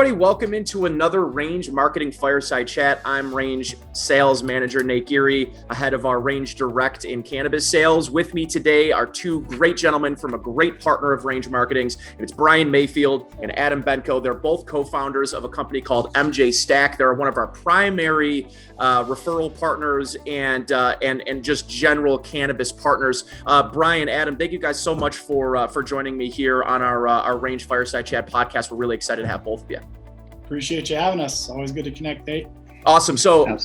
everybody. Welcome into another Range Marketing Fireside Chat. I'm Range Sales Manager Nate Geary, ahead of our Range Direct in Cannabis Sales. With me today are two great gentlemen from a great partner of Range Marketing's. It's Brian Mayfield and Adam Benko. They're both co-founders of a company called MJ Stack. They're one of our primary referral partners and just general cannabis partners. Brian, Adam, thank you guys so much for joining me here on our Range Fireside Chat podcast. We're really excited to have both of you. Appreciate you having us. Always good to connect, Nate. Awesome. So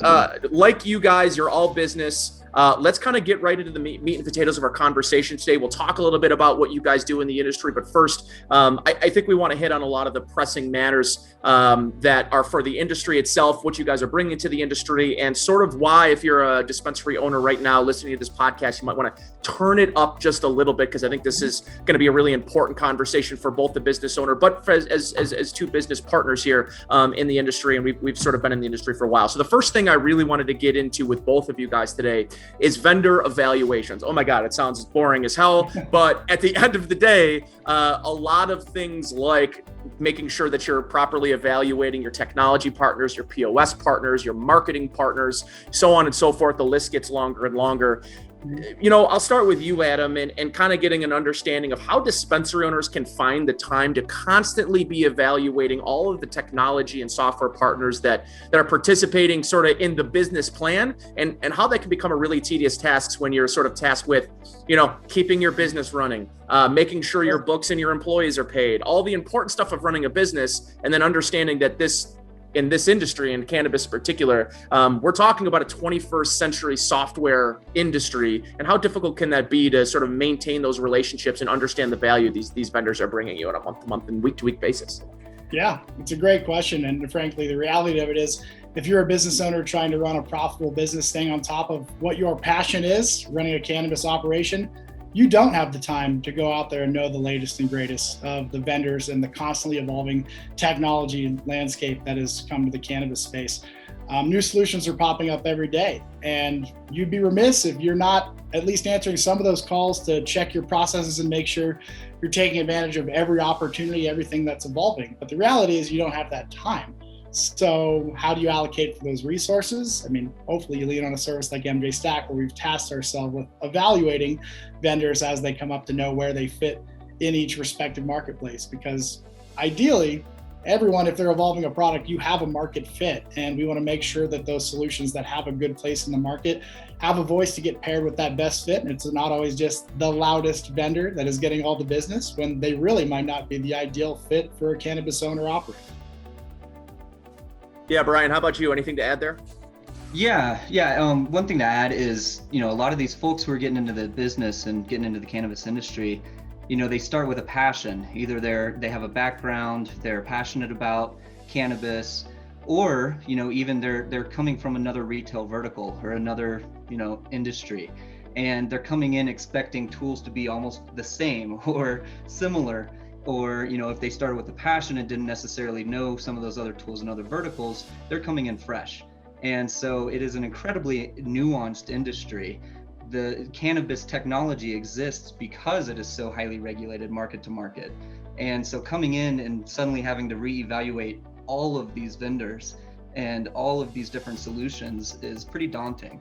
like you guys, you're all business. Let's kind of get right into the meat and potatoes of our conversation today. We'll talk a little bit about what you guys do in the industry, but first, I think we want to hit on a lot of the pressing matters that are for the industry itself, what you guys are bringing to the industry, and sort of why, if you're a dispensary owner right now listening to this podcast, you might want to turn it up just a little bit, because I think this is going to be a really important conversation for both the business owner, but as two business partners here in the industry, and we've sort of been in the industry for a while. So the first thing I really wanted to get into with both of you guys today is vendor evaluations. Oh my God, it sounds boring as hell, but at the end of the day, a lot of things like making sure that you're properly evaluating your technology partners, your POS partners, your marketing partners, so on and so forth. The list gets longer and longer. You know, I'll start with you, Adam, and kind of getting an understanding of how dispensary owners can find the time to constantly be evaluating all of the technology and software partners that are participating sort of in the business plan, and how that can become a really tedious task when you're sort of tasked with, you know, keeping your business running, making sure your books and your employees are paid, all the important stuff of running a business, and then understanding that in this industry, in cannabis in particular, we're talking about a 21st century software industry, and how difficult can that be to sort of maintain those relationships and understand the value these vendors are bringing you on a month-to-month and week-to-week basis? Yeah, it's a great question. And frankly, the reality of it is, if you're a business owner trying to run a profitable business, staying on top of what your passion is, running a cannabis operation, you don't have the time to go out there and know the latest and greatest of the vendors and the constantly evolving technology and landscape that has come to the cannabis space. New solutions are popping up every day, and you'd be remiss if you're not at least answering some of those calls to check your processes and make sure you're taking advantage of every opportunity, everything that's evolving. But the reality is you don't have that time. So how do you allocate for those resources? I mean, hopefully you lean on a service like MJ Stack, where we've tasked ourselves with evaluating vendors as they come up to know where they fit in each respective marketplace. Because ideally, everyone, if they're evolving a product, you have a market fit. And we want to make sure that those solutions that have a good place in the market have a voice to get paired with that best fit. And it's not always just the loudest vendor that is getting all the business, when they really might not be the ideal fit for a cannabis owner operator. Yeah, Brian, how about you? Anything to add there? Yeah. One thing to add is, you know, a lot of these folks who are getting into the business and getting into the cannabis industry, you know, they start with a passion. Either they have a background, they're passionate about cannabis, or, you know, even they're coming from another retail vertical or another, you know, industry, and they're coming in expecting tools to be almost the same or similar. Or, you know, if they started with a passion and didn't necessarily know some of those other tools and other verticals, they're coming in fresh. And so it is an incredibly nuanced industry. The cannabis technology exists because it is so highly regulated market to market. And so coming in and suddenly having to reevaluate all of these vendors and all of these different solutions is pretty daunting.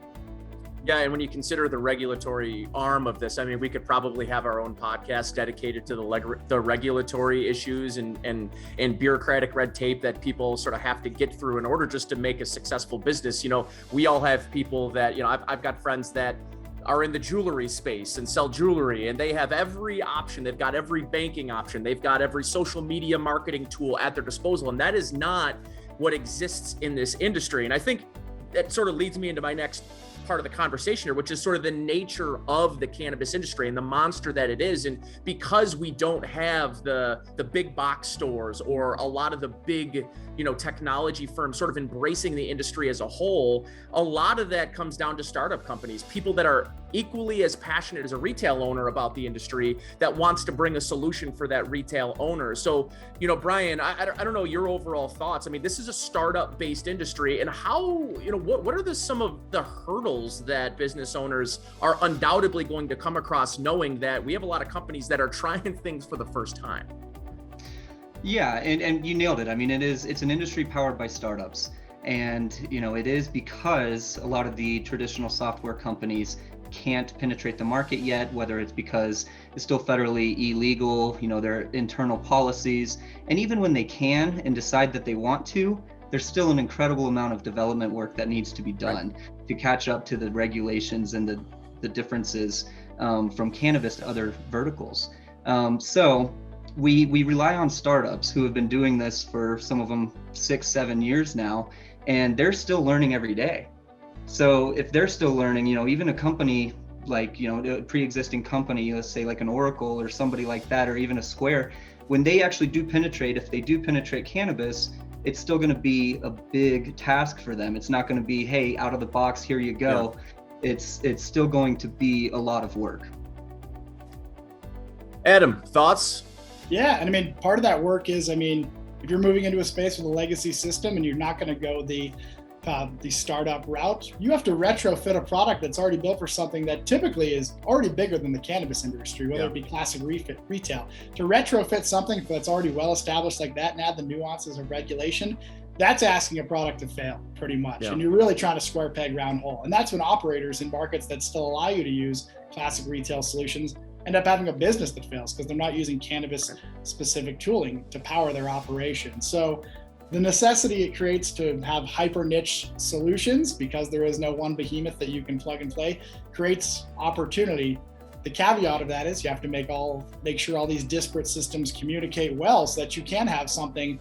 Yeah, and when you consider the regulatory arm of this, I mean, we could probably have our own podcast dedicated to the regulatory issues and bureaucratic red tape that people sort of have to get through in order just to make a successful business. You know, we all have people that, you know, I've got friends that are in the jewelry space and sell jewelry, and they have every option. They've got every banking option. They've got every social media marketing tool at their disposal. And that is not what exists in this industry. And I think that sort of leads me into my next part of the conversation here, which is sort of the nature of the cannabis industry and the monster that it is. And because we don't have the big box stores or a lot of the big, you know, technology firms sort of embracing the industry as a whole, a lot of that comes down to startup companies, people that are equally as passionate as a retail owner about the industry that wants to bring a solution for that retail owner. So, you know, Brian, I don't know your overall thoughts. I mean, this is a startup based industry, and how, you know, what are some of the hurdles that business owners are undoubtedly going to come across, knowing that we have a lot of companies that are trying things for the first time? Yeah, and you nailed it. I mean, it's an industry powered by startups. And, it is because a lot of the traditional software companies can't penetrate the market yet, whether it's because it's still federally illegal, their internal policies. And even when they can and decide that they want to, there's still an incredible amount of development work that needs to be done to catch up to the regulations and the differences from cannabis to other verticals. So we rely on startups who have been doing this for, some of them 6-7 years now, and they're still learning every day. So if they're still learning, even a company like, a pre-existing company, let's say like an Oracle or somebody like that, or even a Square, when they actually do penetrate, if they do penetrate cannabis, it's still going to be a big task for them. It's not going to be, hey, out of the box, here you go. Yeah. It's still going to be a lot of work. Adam, thoughts? Yeah, and I mean, part of that work is, if you're moving into a space with a legacy system and you're not going to go the startup route, you have to retrofit a product that's already built for something that typically is already bigger than the cannabis industry, whether it be classic retail. To retrofit something that's already well established like that and add the nuances of regulation, that's asking a product to fail pretty much. And you're really trying to square peg round hole. And that's when operators in markets that still allow you to use classic retail solutions end up having a business that fails because they're not using cannabis specific tooling to power their operation. So the necessity it creates to have hyper niche solutions, because there is no one behemoth that you can plug and play, creates opportunity. The caveat of that is you have to make sure all these disparate systems communicate well so that you can have something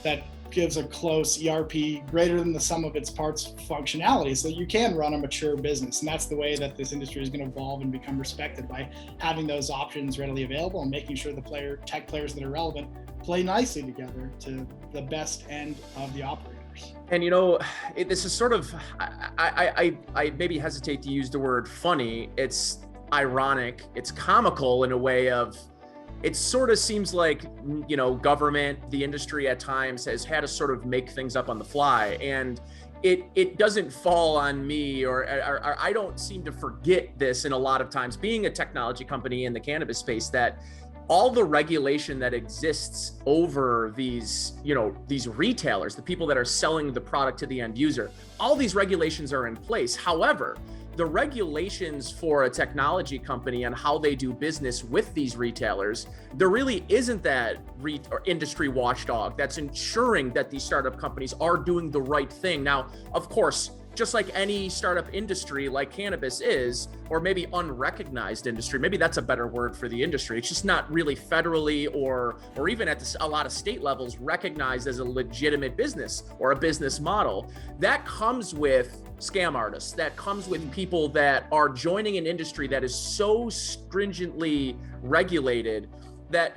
that gives a close ERP greater than the sum of its parts functionality, so you can run a mature business. And that's the way that this industry is going to evolve and become respected, by having those options readily available and making sure the tech players that are relevant play nicely together to the best end of the operators. And this is sort of, I maybe hesitate to use the word funny. It's ironic, it's comical in a way of, it sort of seems like, government, the industry at times has had to sort of make things up on the fly. And it doesn't fall on me, or I don't seem to forget this in a lot of times, being a technology company in the cannabis space, that all the regulation that exists over these retailers, the people that are selling the product to the end user, all these regulations are in place. However, the regulations for a technology company and how they do business with these retailers, there really isn't that industry watchdog that's ensuring that these startup companies are doing the right thing. Now, of course, just like any startup industry like cannabis is, or maybe unrecognized industry, maybe that's a better word for the industry. It's just not really federally or even at a lot of state levels recognized as a legitimate business or a business model. That comes with scam artists. That comes with people that are joining an industry that is so stringently regulated that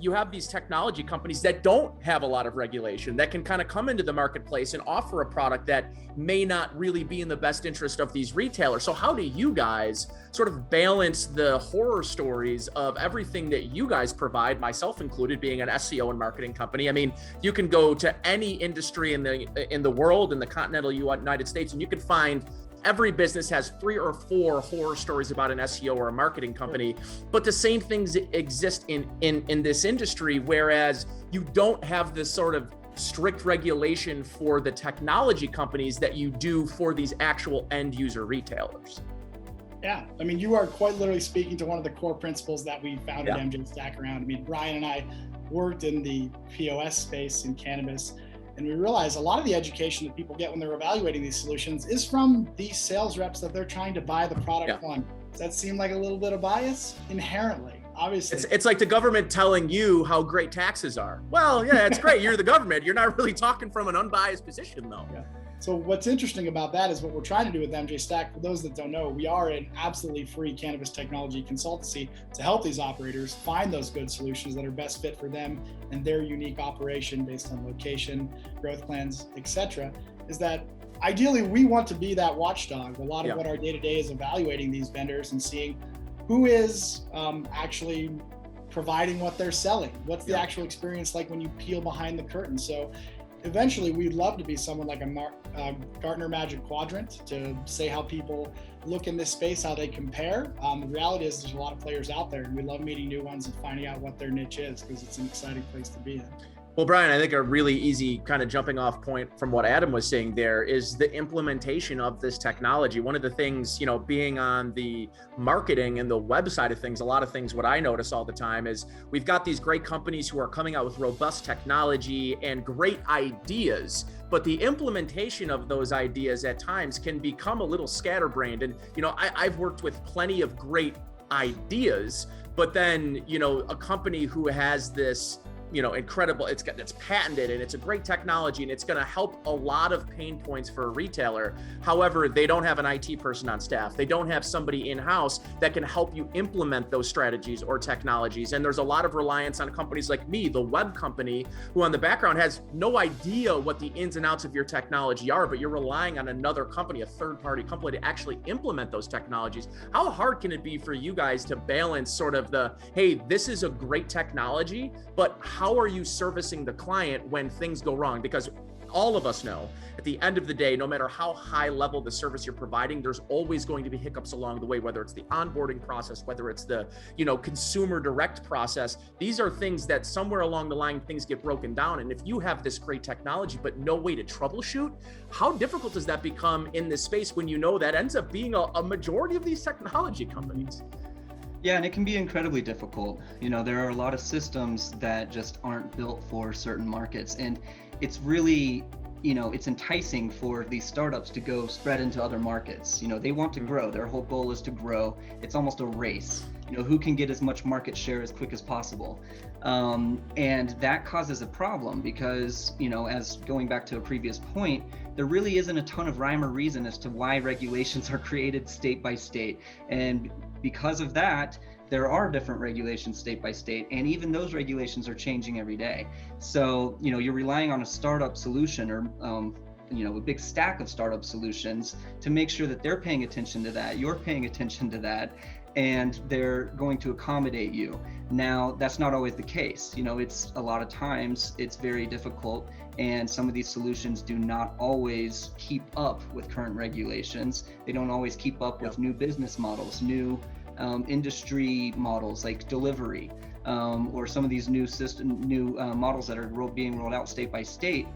you have these technology companies that don't have a lot of regulation, that can kind of come into the marketplace and offer a product that may not really be in the best interest of these retailers. So how do you guys sort of balance the horror stories of everything that you guys provide, myself included, being an SEO and marketing company? I mean, you can go to any industry in the world, in the continental United States, and you can find every business has 3 or 4 horror stories about an SEO or a marketing company, but the same things exist in this industry, whereas you don't have this sort of strict regulation for the technology companies that you do for these actual end user retailers. Yeah, I mean, you are quite literally speaking to one of the core principles that we founded MJ Stack around. I mean, Brian and I worked in the POS space in cannabis, and we realized a lot of the education that people get when they're evaluating these solutions is from these sales reps that they're trying to buy the product from. Does that seem like a little bit of bias? Inherently, obviously. It's like the government telling you how great taxes are. Well, yeah, it's great. You're the government. You're not really talking from an unbiased position, though. Yeah. So what's interesting about that is what we're trying to do with MJ Stack. For those that don't know, we are an absolutely free cannabis technology consultancy to help these operators find those good solutions that are best fit for them and their unique operation based on location, growth plans, etc. Is that ideally we want to be that watchdog. A lot of what our day-to-day is evaluating these vendors and seeing who is actually providing what they're selling. What's the actual experience like when you peel behind the curtain? So eventually we'd love to be someone like a Gartner Magic Quadrant to say how people look in this space, how they compare. The reality is there's a lot of players out there, and we love meeting new ones and finding out what their niche is, because it's an exciting place to be in. Well, Brian, I think a really easy kind of jumping off point from what Adam was saying there is the implementation of this technology. One of the things, you know, being on the marketing and the web side of things, a lot of things, what I notice all the time is we've got these great companies who are coming out with robust technology and great ideas, but the implementation of those ideas at times can become a little scatterbrained. And, you know, I've worked with plenty of great ideas, but then, you know, a company who has this, you know, incredible, it's patented and it's a great technology and it's going to help a lot of pain points for a retailer. However, they don't have an IT person on staff. They don't have somebody in-house that can help you implement those strategies or technologies. And there's a lot of reliance on companies like me, the web company, who on the background has no idea what the ins and outs of your technology are, but you're relying on another company, a third-party company, to actually implement those technologies. How hard can it be for you guys to balance sort of the, hey, this is a great technology, but how are you servicing the client when things go wrong? Because all of us know at the end of the day, no matter how high level the service you're providing, there's always going to be hiccups along the way, whether it's the onboarding process, whether it's the, you know, consumer direct process. These are things that somewhere along the line, things get broken down. And if you have this great technology, but no way to troubleshoot, how difficult does that become in this space when you know that ends up being a majority of these technology companies? Yeah, and it can be incredibly difficult. You know, there are a lot of systems that just aren't built for certain markets. And it's really, you know, it's enticing for these startups to go spread into other markets. You know, they want to grow. Their whole goal is to grow. It's almost a race. You know, who can get as much market share as quick as possible. And that causes a problem because, you know, as going back to a previous point, there really isn't a ton of rhyme or reason as to why regulations are created state by state. And because of that, there are different regulations state by state, and even those regulations are changing every day. So, you know, you're relying on a startup solution or, you know, a big stack of startup solutions to make sure that they're paying attention to that, you're paying attention to that, and they're going to accommodate you. Now, that's not always the case. You know, it's a lot of times it's very difficult, and some of these solutions do not always keep up with current regulations. They don't always keep up with new business models, new industry models like delivery, or some of these new models that are being rolled out state by state.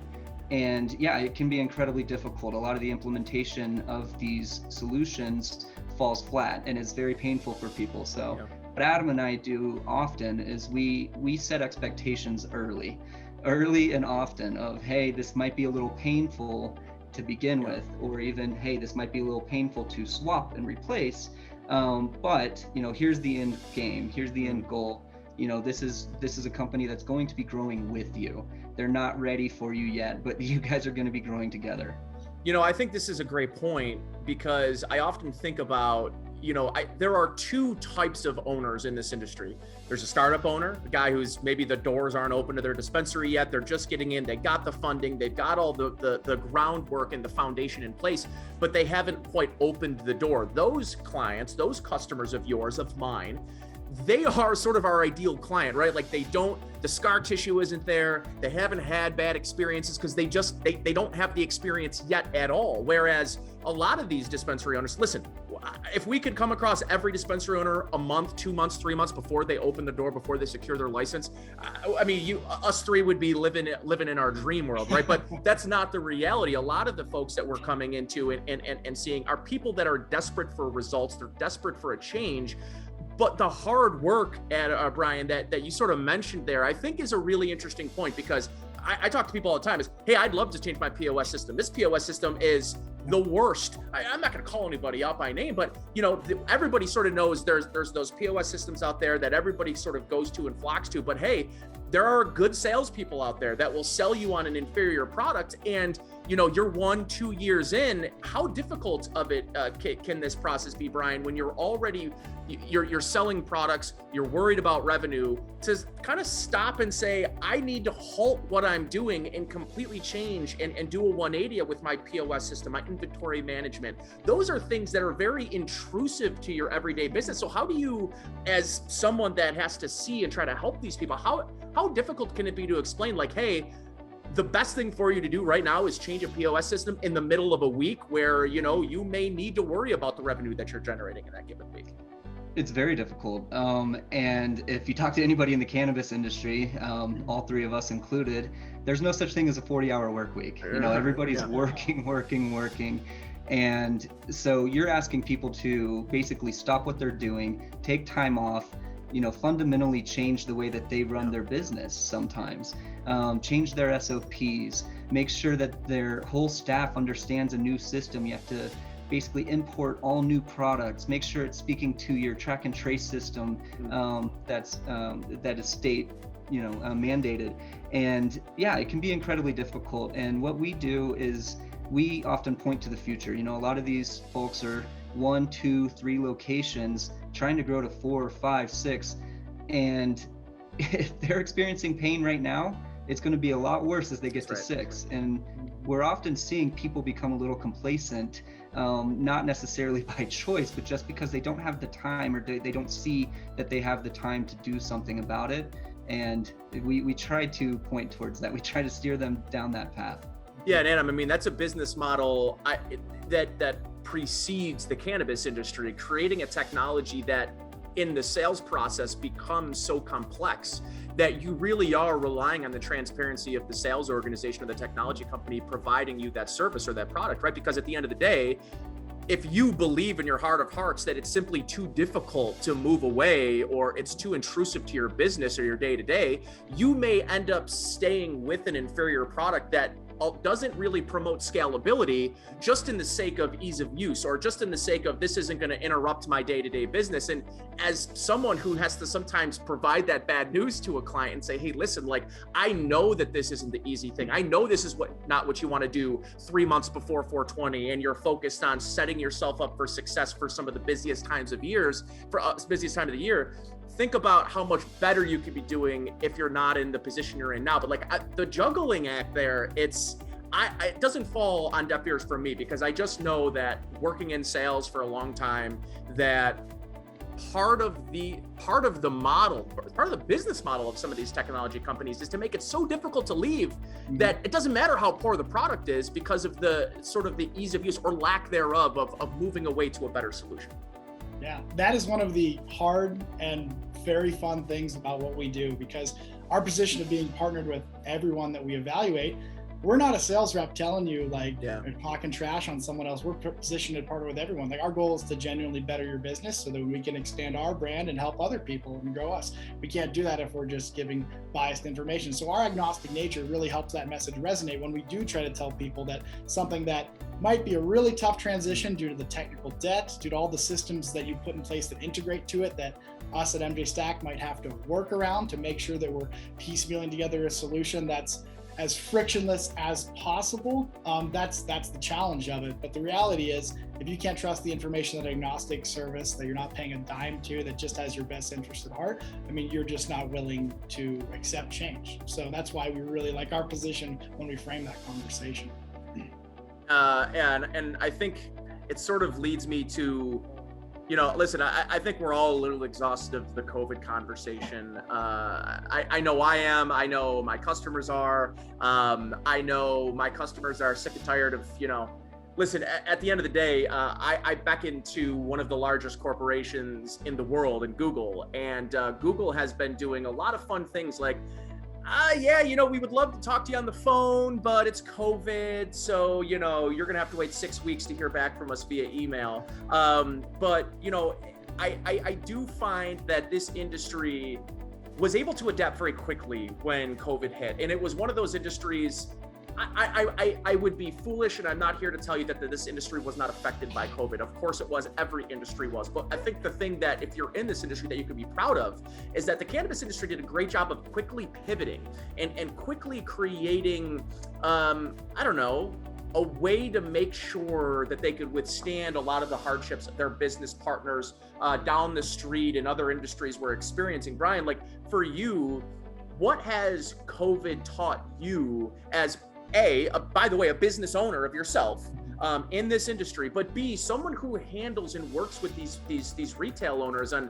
And yeah, it can be incredibly difficult. A lot of the implementation of these solutions falls flat, and it's very painful for people. So what Adam and I do often is we set expectations early and often of, hey, this might be a little painful to begin with, or even, hey, this might be a little painful to swap and replace. But, you know, here's the end game, here's the end goal. You know, this is a company that's going to be growing with you. They're not ready for you yet, but you guys are going to be growing together. You know, I think this is a great point because I often think about, you know, there are two types of owners in this industry. There's a startup owner, a guy who's maybe the doors aren't open to their dispensary yet. They're just getting in. They got the funding. They've got all the groundwork and the foundation in place, but they haven't quite opened the door. Those clients, those customers of yours, of mine, they are sort of our ideal client, right? Like the scar tissue isn't there. They haven't had bad experiences because they don't have the experience yet at all. Whereas a lot of these dispensary owners, listen, if we could come across every dispensary owner a month, 2 months, 3 months before they open the door, before they secure their license, I mean, us three would be living in our dream world, right? But that's not the reality. A lot of the folks that we're coming into and seeing are people that are desperate for results. They're desperate for a change. But the hard work, Brian, that you sort of mentioned there, I think is a really interesting point, because I talk to people all the time is, hey, I'd love to change my POS system. This POS system is the worst. I'm not going to call anybody out by name, but you know, everybody sort of knows there's those POS systems out there that everybody sort of goes to and flocks to. But hey, there are good salespeople out there that will sell you on an inferior product, and you know, you're 1-2 years in. How difficult of it can this process be, Brian, when you're already you're selling products, you're worried about revenue, to kind of stop and say, I need to halt what I'm doing and completely change and do a 180 with my POS system, my inventory management. Those are things that are very intrusive to your everyday business. So how do you, as someone that has to see and try to help these people, how difficult can it be to explain, like, hey, the best thing for you to do right now is change a POS system in the middle of a week where, you may need to worry about the revenue that you're generating in that given week. It's very difficult. And if you talk to anybody in the cannabis industry, all three of us included, there's no such thing as a 40-hour work week. Everybody's working. And so you're asking people to basically stop what they're doing, take time off, fundamentally change the way that they run their business sometimes, change their SOPs, make sure that their whole staff understands a new system. You have to basically import all new products, make sure it's speaking to your track and trace system that is state mandated. And yeah, it can be incredibly difficult. And what we do is we often point to the future. A lot of these folks are 1, 2, 3 locations trying to grow to 4, 5, 6, and if they're experiencing pain right now, it's going to be a lot worse as they get to 6. And we're often seeing people become a little complacent, not necessarily by choice, but just because they don't have the time, or they don't see that they have the time to do something about it. And we try to point towards that. We try to steer them down that path. Yeah, and Adam, that's a business model that precedes the cannabis industry, creating a technology that in the sales process becomes so complex that you really are relying on the transparency of the sales organization or the technology company providing you that service or that product, right? Because at the end of the day, if you believe in your heart of hearts that it's simply too difficult to move away, or it's too intrusive to your business or your day-to-day, you may end up staying with an inferior product that doesn't really promote scalability, just in the sake of ease of use, or just in the sake of this isn't going to interrupt my day-to-day business. And as someone who has to sometimes provide that bad news to a client and say, hey, listen, I know that this isn't the easy thing. I know this is not what you want to do 3 months before 420, and you're focused on setting yourself up for success for some of the busiest times of the year. Think about how much better you could be doing if you're not in the position you're in now. But the juggling act there, it doesn't fall on deaf ears for me, because I just know that working in sales for a long time, that part of the business model of some of these technology companies is to make it so difficult to leave that it doesn't matter how poor the product is, because of the sort of the ease of use or lack thereof of moving away to a better solution. Yeah, that is one of the hard and very fun things about what we do, because our position of being partnered with everyone that we evaluate, we're not a sales rep telling you talking trash on someone else. We're positioned to partner with everyone. Our goal is to genuinely better your business so that we can expand our brand and help other people and grow us. We can't do that if we're just giving biased information. So our agnostic nature really helps that message resonate when we do try to tell people that something that might be a really tough transition due to the technical debt, due to all the systems that you put in place that integrate to it, that us at MJ Stack might have to work around to make sure that we're piecemealing together a solution that's as frictionless as possible. That's the challenge of it. But the reality is, if you can't trust the information that agnostic service that you're not paying a dime to, that just has your best interest at heart, you're just not willing to accept change. So that's why we really like our position when we frame that conversation. And I think it sort of leads me to, listen, I think we're all a little exhausted of the COVID conversation. I know I am. I know my customers are. I know my customers are sick and tired of, listen, at the end of the day, I beckon to one of the largest corporations in the world, in Google. And Google has been doing a lot of fun things like, we would love to talk to you on the phone, but it's COVID. So, you're going to have to wait 6 weeks to hear back from us via email. But I do find that this industry was able to adapt very quickly when COVID hit. And it was one of those industries, I would be foolish, and I'm not here to tell you that this industry was not affected by COVID. Of course it was, every industry was. But I think the thing that, if you're in this industry, that you can be proud of is that the cannabis industry did a great job of quickly pivoting and quickly creating, a way to make sure that they could withstand a lot of the hardships that their business partners down the street and other industries were experiencing. Brian, for you, what has COVID taught you as by the way, a business owner of yourself in this industry, but B, someone who handles and works with these retail owners, on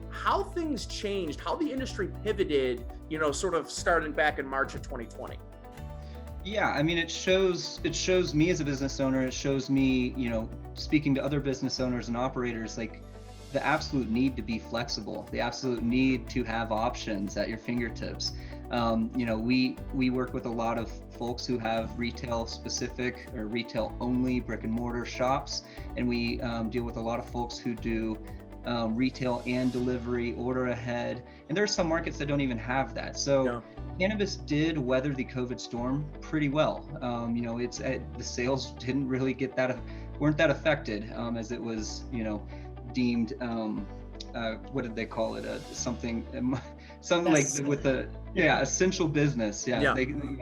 how things changed, how the industry pivoted, sort of starting back in March of 2020? Yeah, I mean, it shows me as a business owner, it shows me, speaking to other business owners and operators, like the absolute need to be flexible, the absolute need to have options at your fingertips. We work with a lot of folks who have retail specific or retail only brick and mortar shops, and we deal with a lot of folks who do retail and delivery, order ahead, and there are some markets that don't even have that. So cannabis did weather the COVID storm pretty well. The sales didn't really weren't that affected, as it was, deemed, what did they call it? Something like with the essential business.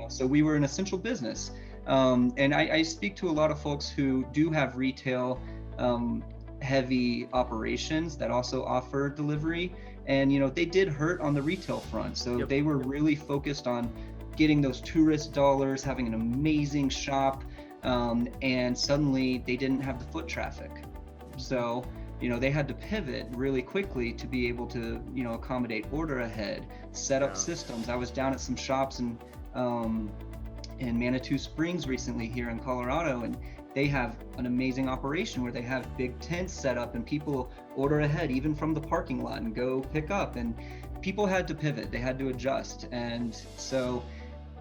So we were an essential business, and I speak to a lot of folks who do have retail heavy operations that also offer delivery, and they did hurt on the retail front. So they were really focused on getting those tourist dollars, having an amazing shop, and suddenly they didn't have the foot traffic. So they had to pivot really quickly to be able to accommodate order ahead, set up systems. I was down at some shops in Manitou Springs recently here in Colorado, and they have an amazing operation where they have big tents set up and people order ahead even from the parking lot and go pick up, and people had to pivot, they had to adjust. And so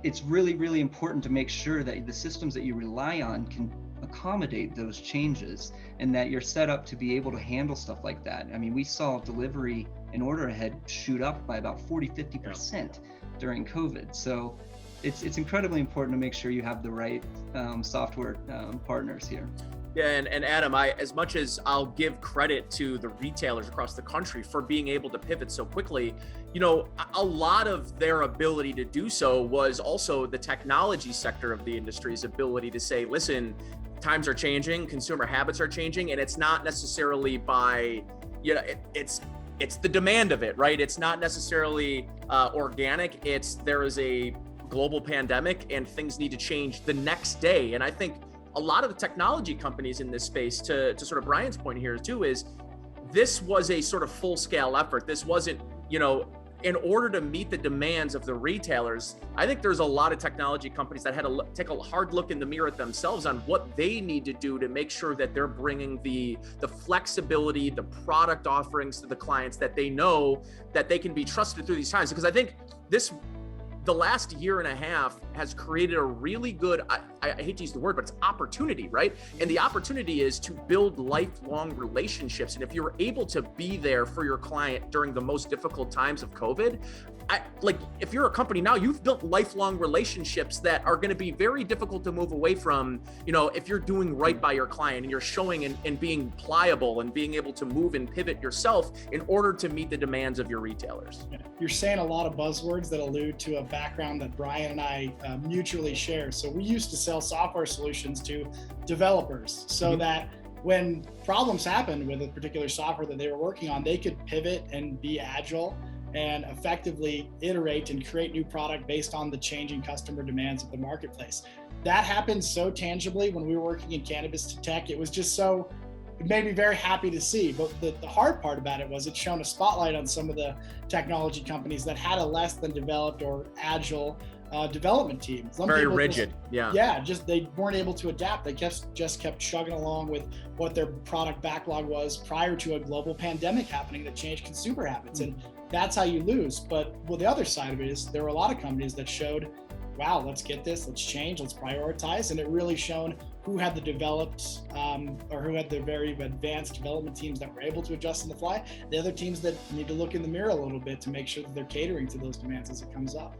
it's really, really important to make sure that the systems that you rely on can accommodate those changes and that you're set up to be able to handle stuff like that. I mean, we saw delivery and order ahead shoot up by about 40-50% during COVID. So it's incredibly important to make sure you have the right software partners here. Yeah, and Adam, as much as I'll give credit to the retailers across the country for being able to pivot so quickly, a lot of their ability to do so was also the technology sector of the industry's ability to say, listen, times are changing, consumer habits are changing, and it's not necessarily by, it's the demand of it, right? It's not necessarily organic. There is a global pandemic and things need to change the next day. And I think a lot of the technology companies in this space, to sort of Brian's point here too, is this was a sort of full scale effort. This wasn't, in order to meet the demands of the retailers. I think there's a lot of technology companies that had to take a hard look in the mirror at themselves on what they need to do to make sure that they're bringing the flexibility, the product offerings to the clients that they know that they can be trusted through these times. Because I think the last year and a half has created a really good, I hate to use the word, but it's opportunity, right? And the opportunity is to build lifelong relationships. And if you're able to be there for your client during the most difficult times of COVID, if you're a company now, you've built lifelong relationships that are going to be very difficult to move away from, if you're doing right by your client and you're showing and being pliable and being able to move and pivot yourself in order to meet the demands of your retailers. Yeah. You're saying a lot of buzzwords that allude to a background that Brian and I mutually share. So we used to sell software solutions to developers so that when problems happened with a particular software that they were working on, they could pivot and be agile and effectively iterate and create new product based on the changing customer demands of the marketplace. That happened so tangibly when we were working in Cannabis Tech. It was just it made me very happy to see. But the hard part about it was it shone a spotlight on some of the technology companies that had a less than developed or agile development team. Very rigid. They weren't able to adapt. They just kept chugging along with what their product backlog was prior to a global pandemic happening that changed consumer habits. And that's how you lose. But the other side of it is there were a lot of companies that showed, wow, let's get this, let's change, let's prioritize. And it really shown who had the developed or who had the very advanced development teams that were able to adjust on the fly. The other teams that need to look in the mirror a little bit to make sure that they're catering to those demands as it comes up.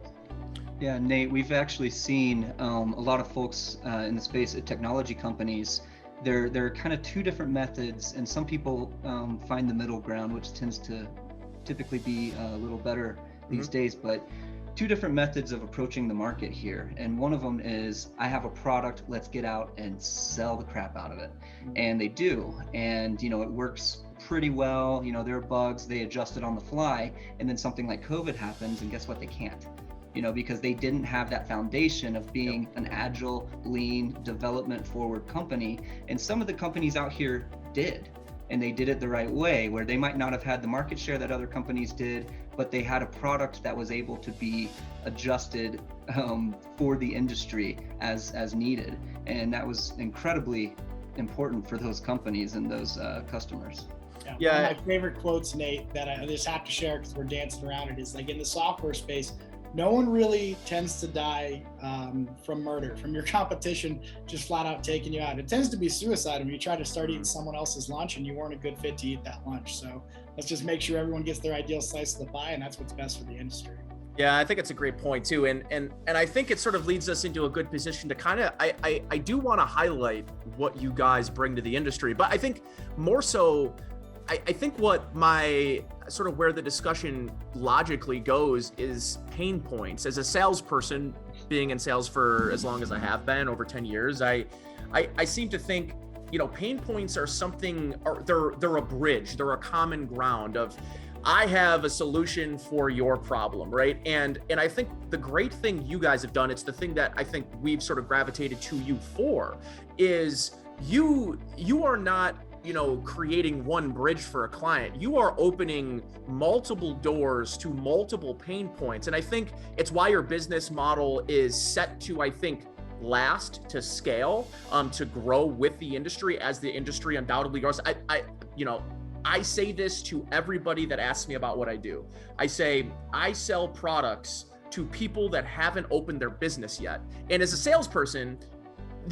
Yeah, Nate, we've actually seen a lot of folks in the space at technology companies. There are kind of two different methods, and some people find the middle ground, which tends to typically be a little better these days. But two different methods of approaching the market here. And one of them is, I have a product, let's get out and sell the crap out of it. And they do. And, it works pretty well. There are bugs, they adjust it on the fly. And then something like COVID happens, and guess what? They can't. Because they didn't have that foundation of being an agile, lean, development forward company. And some of the companies out here did, and they did it the right way, where they might not have had the market share that other companies did, but they had a product that was able to be adjusted for the industry as needed. And that was incredibly important for those companies and those customers. Yeah. One of my favorite quotes, Nate, that I just have to share because we're dancing around it is like in the software space, no one really tends to die from murder, from your competition just flat out taking you out. It tends to be suicide when you try to start eating someone else's lunch and you weren't a good fit to eat that lunch. So let's just make sure everyone gets their ideal slice of the pie, and that's what's best for the industry. Yeah, I think it's a great point too. And I think it sort of leads us into a good position to kind of, I do want to highlight what you guys bring to the industry, but I think more so, I think what my sort of where the discussion logically goes is pain points. As a salesperson, being in sales for as long as I have been, over 10 years, I seem to think, pain points are something, or they're a bridge, they're a common ground of, I have a solution for your problem, right? And I think the great thing you guys have done, it's the thing that I think we've sort of gravitated to you for, is you are not creating one bridge for a client. You are opening multiple doors to multiple pain points. And I think it's why your business model is set to, I think, last, to scale, to grow with the industry as the industry undoubtedly grows. I say this to everybody that asks me about what I do. I say, I sell products to people that haven't opened their business yet. And as a salesperson,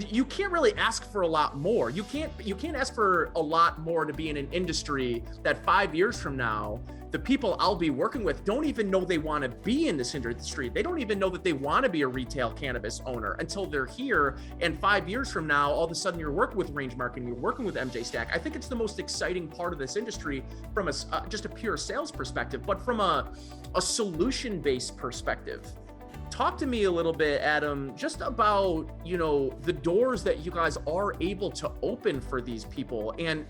you can't really ask for a lot more. You can't ask for a lot more to be in an industry that 5 years from now, the people I'll be working with don't even know they want to be in this industry. They don't even know that they want to be a retail cannabis owner until they're here. And 5 years from now, all of a sudden you're working with Range Marketing, you're working with MJ Stack. I think it's the most exciting part of this industry from just a pure sales perspective, but from a solution-based perspective. Talk to me a little bit, Adam, just about, the doors that you guys are able to open for these people and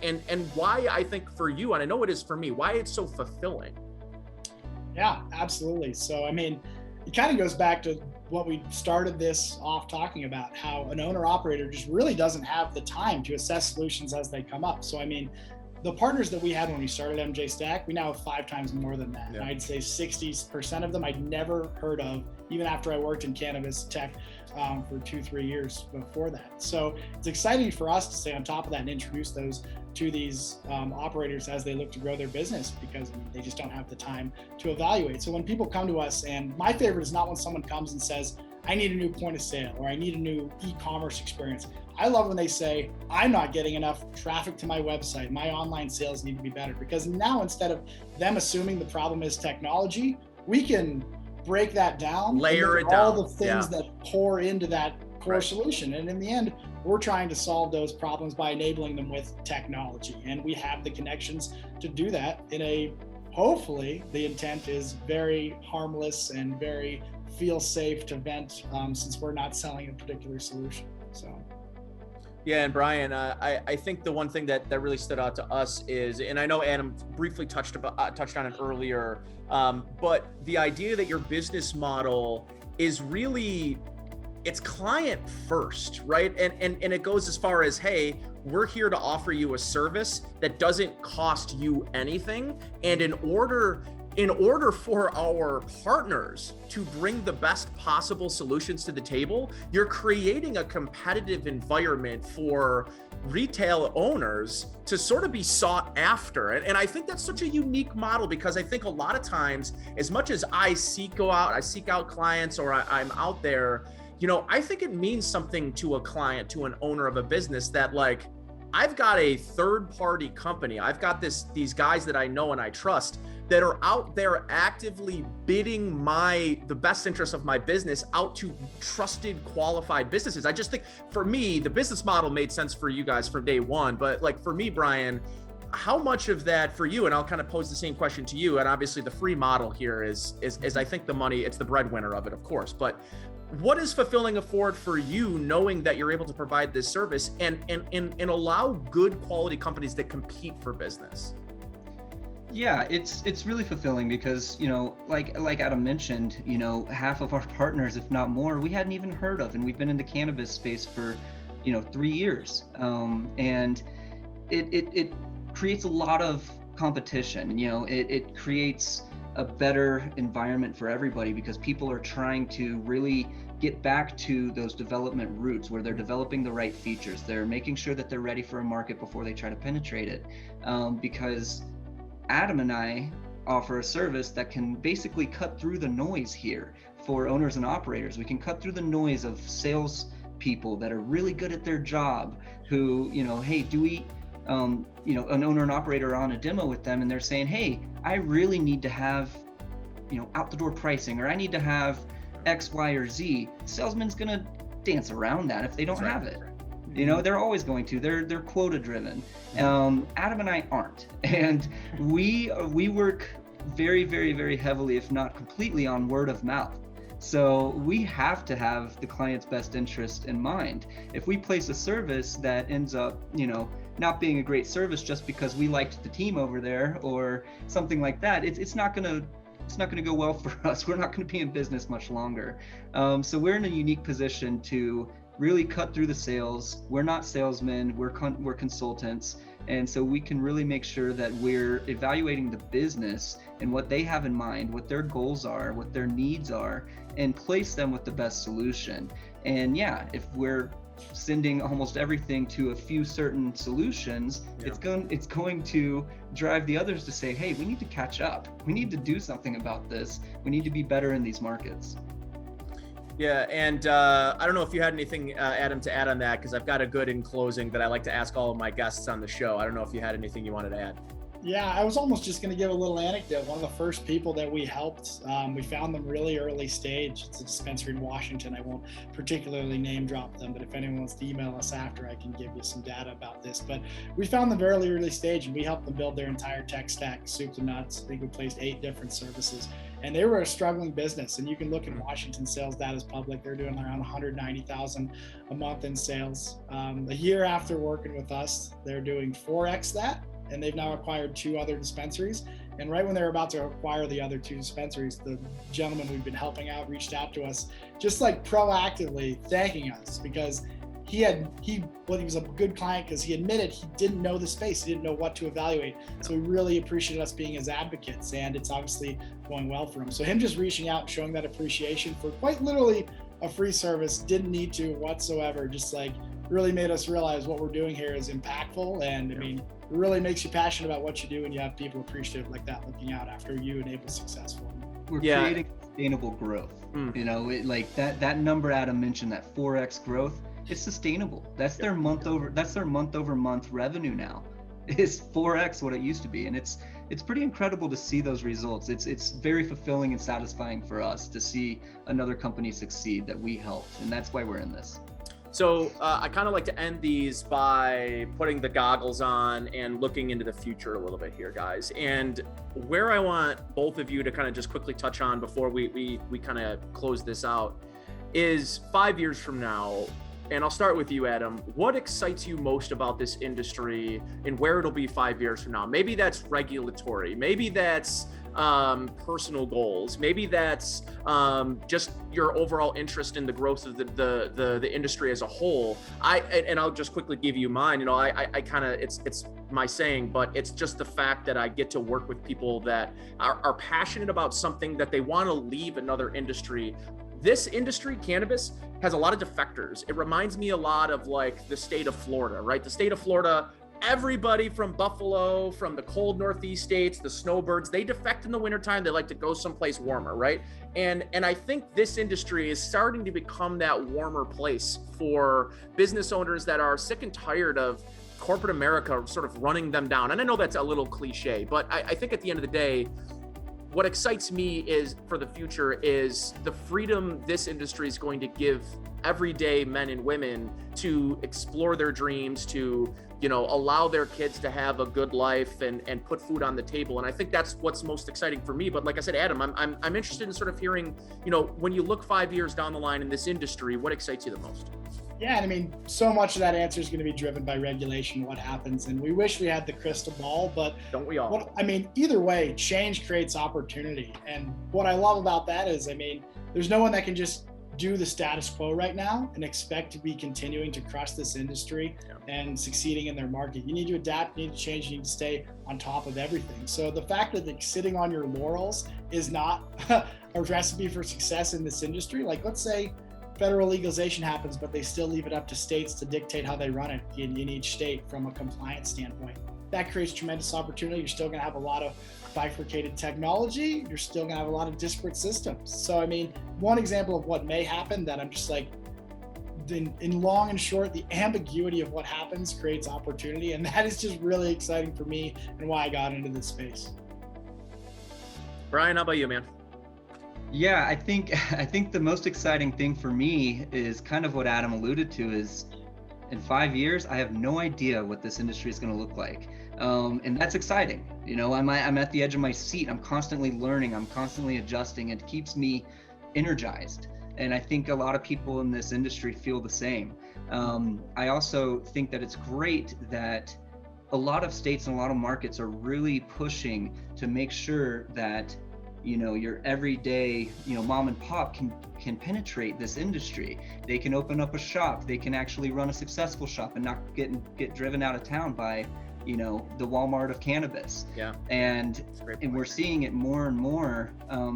why I think for you, and I know it is for me, why it's so fulfilling. Yeah, absolutely. So, it kind of goes back to what we started this off talking about, how an owner operator just really doesn't have the time to assess solutions as they come up. So, the partners that we had when we started MJ Stack, we now have 5 times more than that. Yeah. And I'd say 60% of them I'd never heard of, even after I worked in Cannabis Tech for 2-3 years before that. So it's exciting for us to stay on top of that and introduce those to these operators as they look to grow their business, because they just don't have the time to evaluate. So when people come to us, and my favorite is not when someone comes and says, I need a new point of sale, or I need a new e-commerce experience. I love when they say, I'm not getting enough traffic to my website. My online sales need to be better. Because now, instead of them assuming the problem is technology, we can break that down, layer it down, all the things that pour into that core solution. And in the end, we're trying to solve those problems by enabling them with technology. And we have the connections to do that in a, hopefully, the intent is very harmless and very feel safe to vent, since we're not selling a particular solution. So. Yeah, and Brian, I think the one thing that really stood out to us is, and I know Adam briefly touched on it earlier, but the idea that your business model is really, it's client first, right? And it goes as far as, hey, we're here to offer you a service that doesn't cost you anything, and in order for our partners to bring the best possible solutions to the table, you're creating a competitive environment for retail owners to sort of be sought after. And I think that's such a unique model, because I think a lot of times, as much as I seek out clients, or I'm out there, I think it means something to a client, to an owner of a business, that like, I've got a third-party company. I've got these guys that I know and I trust that are out there actively bidding the best interest of my business out to trusted, qualified businesses. I just think, for me, the business model made sense for you guys from day one. But like for me, Brian, how much of that for you, and I'll kind of pose the same question to you, and obviously the free model here is I think the money, it's the breadwinner of it, of course, but what is fulfilling afford for you, knowing that you're able to provide this service and allow good quality companies that compete for business? Yeah, it's really fulfilling because, like Adam mentioned, half of our partners, if not more, we hadn't even heard of, and we've been in the cannabis space for, 3 years. And it creates a lot of competition. It creates a better environment for everybody, because people are trying to really get back to those development roots where they're developing the right features. They're making sure that they're ready for a market before they try to penetrate it. Because Adam and I offer a service that can basically cut through the noise here for owners and operators. We can cut through the noise of sales people that are really good at their job, who, hey, do we, an owner and operator on a demo with them, and they're saying, hey, I really need to have, out the door pricing, or I need to have X, Y, or Z. Salesman's gonna dance around that if they don't have it. They're always going to. They're quota driven. Adam and I aren't, and we work very, very, very heavily, if not completely, on word of mouth. So we have to have the client's best interest in mind. If we place a service that ends up, not being a great service just because we liked the team over there or something like that, it's not gonna go well for us. We're not gonna be in business much longer. So we're in a unique position to really cut through the sales. We're not salesmen, we're consultants. And so we can really make sure that we're evaluating the business and what they have in mind, what their goals are, what their needs are, and place them with the best solution. And yeah, if we're sending almost everything to a few certain solutions, it's going to drive the others to say, hey, we need to catch up. We need to do something about this. We need to be better in these markets. Yeah, and I don't know if you had anything, Adam, to add on that, because I've got a good in closing that I like to ask all of my guests on the show. I don't know if you had anything you wanted to add. Yeah, I was almost just going to give a little anecdote. One of the first people that we helped, we found them really early stage. It's a dispensary in Washington. I won't particularly name drop them, but if anyone wants to email us after, I can give you some data about this. But we found them very early stage, and we helped them build their entire tech stack, soup to nuts. I think we placed 8 different services, and they were a struggling business. And you can look at Washington sales data is public. They're doing around 190,000 a month in sales. A year after working with us, they're doing 4x that. And they've now acquired 2 other dispensaries. And right when they were about to acquire the other 2 dispensaries, the gentleman we've been helping out reached out to us, just like proactively thanking us, because he was a good client, because he admitted he didn't know the space, he didn't know what to evaluate. So he really appreciated us being his advocates, and it's obviously going well for him. So him just reaching out and showing that appreciation for quite literally a free service, didn't need to whatsoever, just like really made us realize what we're doing here is impactful. And I mean, it really makes you passionate about what you do when you have people appreciative like that looking out after you enable successful. We're creating sustainable growth. Like that number Adam mentioned, that 4x growth, it's sustainable. That's their month over month revenue now. Is 4x what it used to be, and it's pretty incredible to see those results. It's very fulfilling and satisfying for us to see another company succeed that we helped, and that's why we're in this. So I kind of like to end these by putting the goggles on and looking into the future a little bit here, guys. And where I want both of you to kind of just quickly touch on before we kind of close this out is 5 years from now. And I'll start with you, Adam. What excites you most about this industry and where it'll be 5 years from now? Maybe that's regulatory. Maybe that's personal goals. Maybe that's just your overall interest in the growth of the industry as a whole. I'll just quickly give you mine. I kind of, it's my saying, but it's just the fact that I get to work with people that are passionate about something that they want to leave another industry. This industry, cannabis, has a lot of defectors. It reminds me a lot of like the state of Florida, right? The state of Florida, everybody from Buffalo, from the cold Northeast states, the snowbirds, they defect in the wintertime. They like to go someplace warmer, right? And I think this industry is starting to become that warmer place for business owners that are sick and tired of corporate America sort of running them down. And I know that's a little cliche, but I think at the end of the day, what excites me is for the future is the freedom this industry is going to give everyday men and women to explore their dreams, to, allow their kids to have a good life and put food on the table. And I think that's what's most exciting for me. But like I said, Adam, I'm interested in sort of hearing, when you look 5 years down the line in this industry, what excites you the most? Yeah, I mean, so much of that answer is going to be driven by regulation, what happens. And we wish we had the crystal ball, but don't we all? Either way, change creates opportunity. And what I love about that is, there's no one that can just do the status quo right now and expect to be continuing to crush this industry and succeeding in their market. You need to adapt, you need to change, you need to stay on top of everything. So the fact that sitting on your laurels is not a recipe for success in this industry. Like, let's say federal legalization happens, but they still leave it up to states to dictate how they run it in each state from a compliance standpoint. That creates tremendous opportunity. You're still going to have a lot of bifurcated technology. You're still going to have a lot of disparate systems. So, I mean, one example of what may happen that I'm just like, in long and short, the ambiguity of what happens creates opportunity. And that is just really exciting for me and why I got into this space. Brian, how about you, man? Yeah, I think the most exciting thing for me is kind of what Adam alluded to is, in 5 years, I have no idea what this industry is going to look like. And that's exciting. You know, I'm at the edge of my seat. I'm constantly learning. I'm constantly adjusting. It keeps me energized. And I think a lot of people in this industry feel the same. I also think that it's great that a lot of states and a lot of markets are really pushing to make sure that, you know, your everyday, you know, mom and pop can penetrate this industry. They can open up a shop. They can actually run a successful shop and not get driven out of town by, you know, the Walmart of cannabis. Yeah. And we're seeing it more and more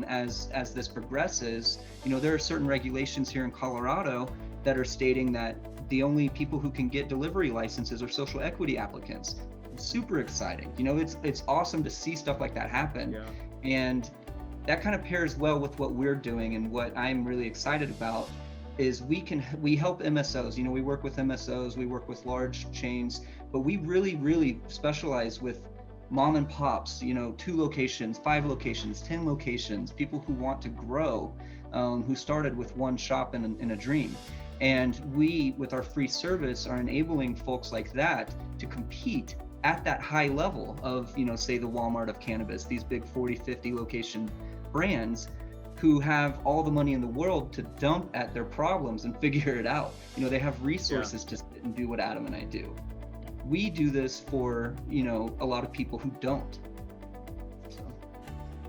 as this progresses. You know, there are certain regulations here in Colorado that are stating that the only people who can get delivery licenses are social equity applicants. It's super exciting. You know, it's awesome to see stuff like that happen. Yeah. And that kind of pairs well with what we're doing, and what I'm really excited about is we help MSOs. You know, we work with MSOs, we work with large chains, but we really specialize with mom and pops, you know, 2 locations, 5 locations, 10 locations, people who want to grow, who started with one shop in a dream. And we, with our free service, are enabling folks like that to compete at that high level of, you know, say the Walmart of cannabis, these big 40, 50 location brands who have all the money in the world to dump at their problems and figure it out. You know, they have resources to sit and do what Adam and I do. We do this for, you know, a lot of people who don't.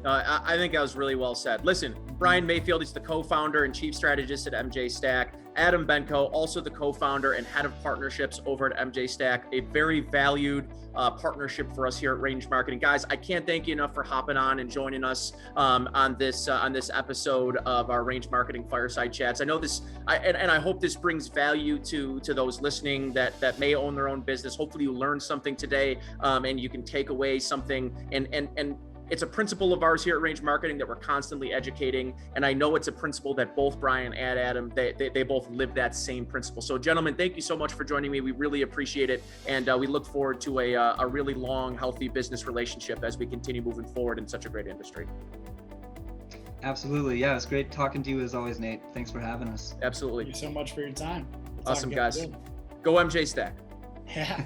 I think that was really well said. Listen, Brian Mayfield is the co-founder and chief strategist at MJ Stack. Adam Benko, also the co-founder and head of partnerships over at MJ Stack, a very valued partnership for us here at Range Marketing. Guys, I can't thank you enough for hopping on and joining us on this episode of our Range Marketing Fireside Chats. I know this, and I hope this brings value to those listening that may own their own business. Hopefully you learned something today, and you can take away something and it's a principle of ours here at Range Marketing that we're constantly educating. And I know it's a principle that both Brian and Adam, they both live that same principle. So gentlemen, thank you so much for joining me. We really appreciate it. And we look forward to a really long, healthy business relationship as we continue moving forward in such a great industry. Absolutely. Yeah, it's great talking to you as always, Nate. Thanks for having us. Absolutely. Thank you so much for your time. Awesome, guys. Go MJ Stack. Yeah.